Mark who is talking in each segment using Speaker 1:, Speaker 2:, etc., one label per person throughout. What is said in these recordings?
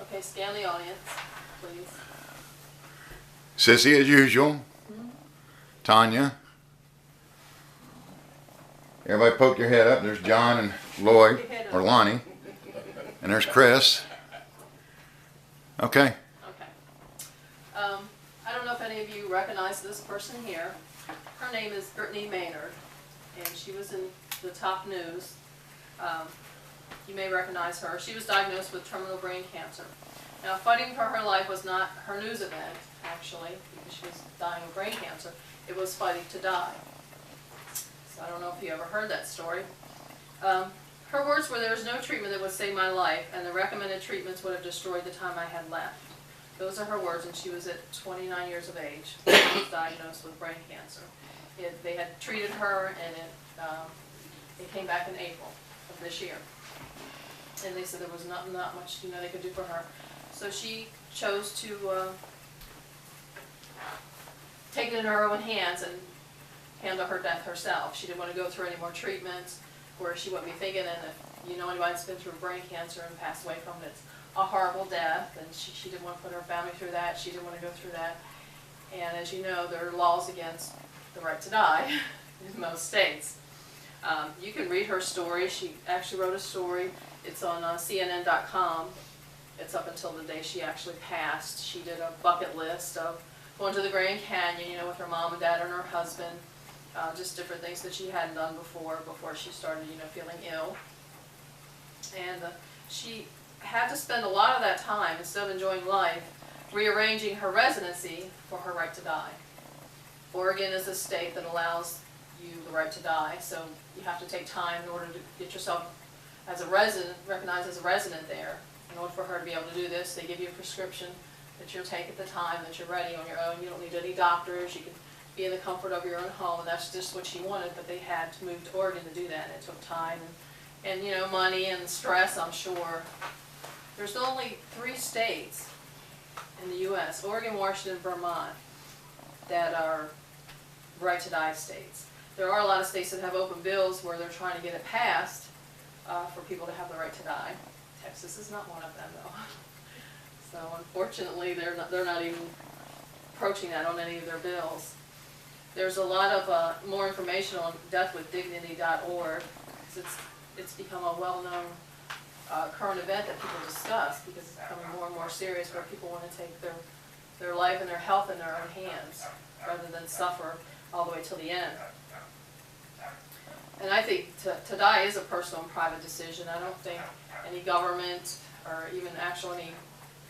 Speaker 1: Okay, scan the audience, please.
Speaker 2: Sissy, as usual. Tanya. Everybody poke your head up. There's John and Lloyd, or Lonnie. And there's Chris. Okay.
Speaker 1: Okay. I don't know if any of you recognize this person here. Her name is Brittany Maynard, and she was in the top news. You may recognize her. She was diagnosed with terminal brain cancer. Now, fighting for her life was not her news event, actually, because she was dying of brain cancer. It was fighting to die. So I don't know if you ever heard that story. Her words were, "There is no treatment that would save my life, and the recommended treatments would have destroyed the time I had left." Those are her words, and she was at 29 years of age when she was diagnosed with brain cancer. They had treated her, and it came back in April of this year. And they said there was not much they could do for her. So she chose to take it in her own hands and handle her death herself. She didn't want to go through any more treatments where she wouldn't be thinking, and if you know anybody that's been through brain cancer and passed away from it, it's a horrible death, and she didn't want to put her family through that. She didn't want to go through that. And as you know, there are laws against the right to die in most states. You can read her story. She actually wrote a story. It's on CNN.com. It's up until the day she actually passed. She did a bucket list of going to the Grand Canyon, with her mom and dad and her husband, just different things that she hadn't done before she started, feeling ill. And she had to spend a lot of that time, instead of enjoying life, rearranging her residency for her right to die. Oregon is a state that allows you the right to die, so you have to take time in order to get yourself as a resident, recognized as a resident there. In order for her to be able to do this, they give you a prescription that you'll take at the time that you're ready on your own. You don't need any doctors. You can be in the comfort of your own home, and that's just what she wanted, but they had to move to Oregon to do that, and it took time and money and stress, I'm sure. There's only 3 states in the U.S., Oregon, Washington, Vermont, that are right-to-die states. There are a lot of states that have open bills where they're trying to get it passed for people to have the right to die. Texas is not one of them, though. So unfortunately, they're not even approaching that on any of their bills. There's a lot of more information on deathwithdignity.org, because it's become a well-known current event that people discuss, because it's becoming more and more serious, where people want to take their life and their health in their own hands rather than suffer all the way till the end. And I think to die is a personal and private decision. I don't think any government or even any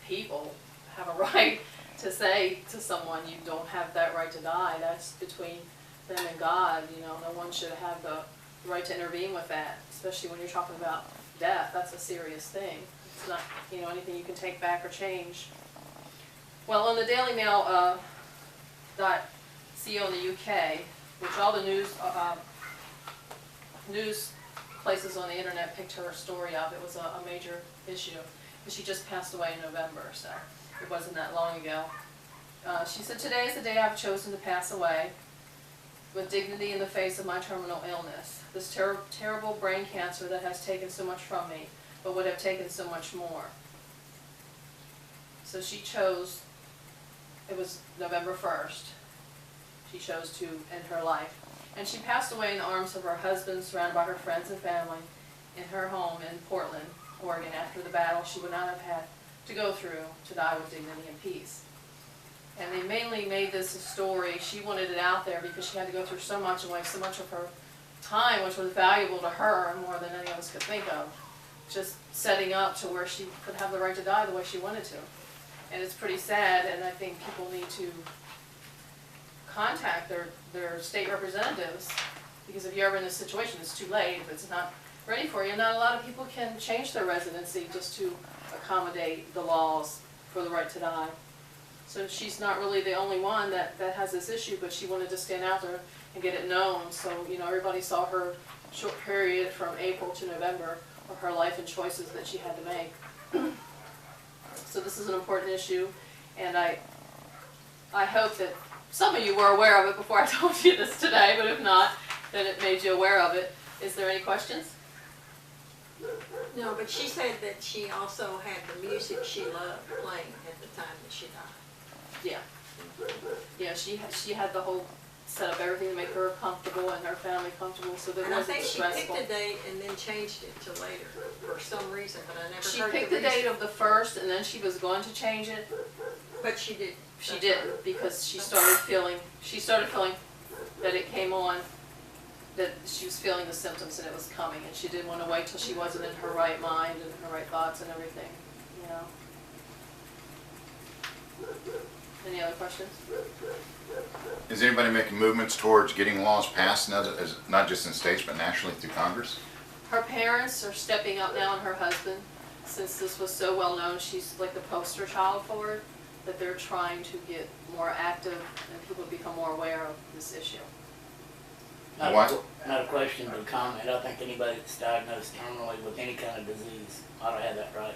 Speaker 1: people have a right to say to someone, you don't have that right to die. That's between them and God. No one should have the right to intervene with that, especially when you're talking about death. That's a serious thing. It's not anything you can take back or change. Well, on the Daily Mail .co in the UK, which all the news places on the internet picked her story up. It was a major issue, because she just passed away in November, so it wasn't that long ago. She said, "Today is the day I've chosen to pass away with dignity in the face of my terminal illness, this terrible brain cancer that has taken so much from me, but would have taken so much more." So she chose, it was November 1st, she chose to end her life. And she passed away in the arms of her husband, surrounded by her friends and family, in her home in Portland, Oregon, after the battle she would not have had to go through to die with dignity and peace. And they mainly made this a story. She wanted it out there because she had to go through so much and waste so much of her time, which was valuable to her more than any of us could think of, just setting up to where she could have the right to die the way she wanted to. And it's pretty sad, and I think people need to contact their state representatives, because if you're ever in this situation, it's too late. If it's not ready for you, not a lot of people can change their residency just to accommodate the laws for the right to die. So she's not really the only one that has this issue, but she wanted to stand out there and get it known. So everybody saw her short period from April to November of her life and choices that she had to make. So this is an important issue, and I hope that some of you were aware of it before I told you this today, but if not, then it made you aware of it. Is there any questions?
Speaker 3: No, but she said that she also had the music music she loved playing at the time that she died.
Speaker 1: Yeah. Yeah, she had the whole set up everything to make her comfortable and her family comfortable, so that
Speaker 3: And I
Speaker 1: wasn't
Speaker 3: think she
Speaker 1: stressful.
Speaker 3: picked a date and then changed it to later for some reason, but I never
Speaker 1: She
Speaker 3: heard
Speaker 1: picked
Speaker 3: the
Speaker 1: the date
Speaker 3: reason.
Speaker 1: of the first, and then she was going to change it.
Speaker 3: But she did.
Speaker 1: She didn't, because she started feeling that it came on, that she was feeling the symptoms and it was coming, and she didn't want to wait till she wasn't in her right mind and her right thoughts and everything, you know. Any other questions?
Speaker 2: Is anybody making movements towards getting laws passed, not just in states, but nationally through Congress?
Speaker 1: Her parents are stepping up now, and her husband, since this was so well known, she's like the poster child for it, that they're trying to get more active and people become more aware of this issue.
Speaker 4: Not a question, but a comment. I think anybody that's diagnosed terminally with any kind of disease ought to have that right.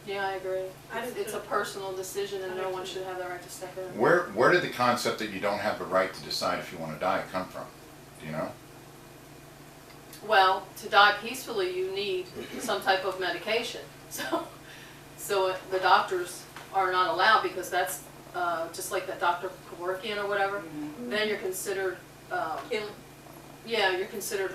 Speaker 1: Yeah, I agree.
Speaker 3: I do
Speaker 1: It's a
Speaker 3: too.
Speaker 1: personal decision, and
Speaker 3: I
Speaker 1: no
Speaker 3: do
Speaker 1: one
Speaker 3: too.
Speaker 1: should have the right to step in.
Speaker 2: Where did the concept that you don't have the right to decide if you want to die come from? Do you know?
Speaker 1: Well, to die peacefully, you need some type of medication. So the doctors are not allowed, because that's just like that Dr. Kevorkian or whatever. Then you're considered,
Speaker 3: Killing.
Speaker 1: yeah, you're considered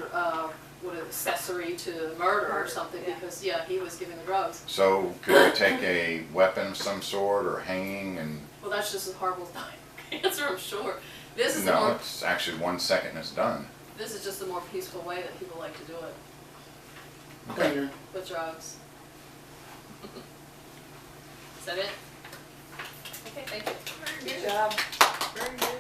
Speaker 1: what, an accessory to murder or something,
Speaker 3: Yeah.
Speaker 1: because yeah, he was giving the drugs.
Speaker 2: So could you take a weapon of some sort or hanging and?
Speaker 1: Well, that's just as horrible as dying cancer, I'm sure. This is a
Speaker 2: No,
Speaker 1: more,
Speaker 2: it's actually 1 second and it's done.
Speaker 1: this is just a more peaceful way that people like to do it
Speaker 2: Okay.
Speaker 1: with drugs. Is that it? Okay, thank you.
Speaker 3: Good job. Very good.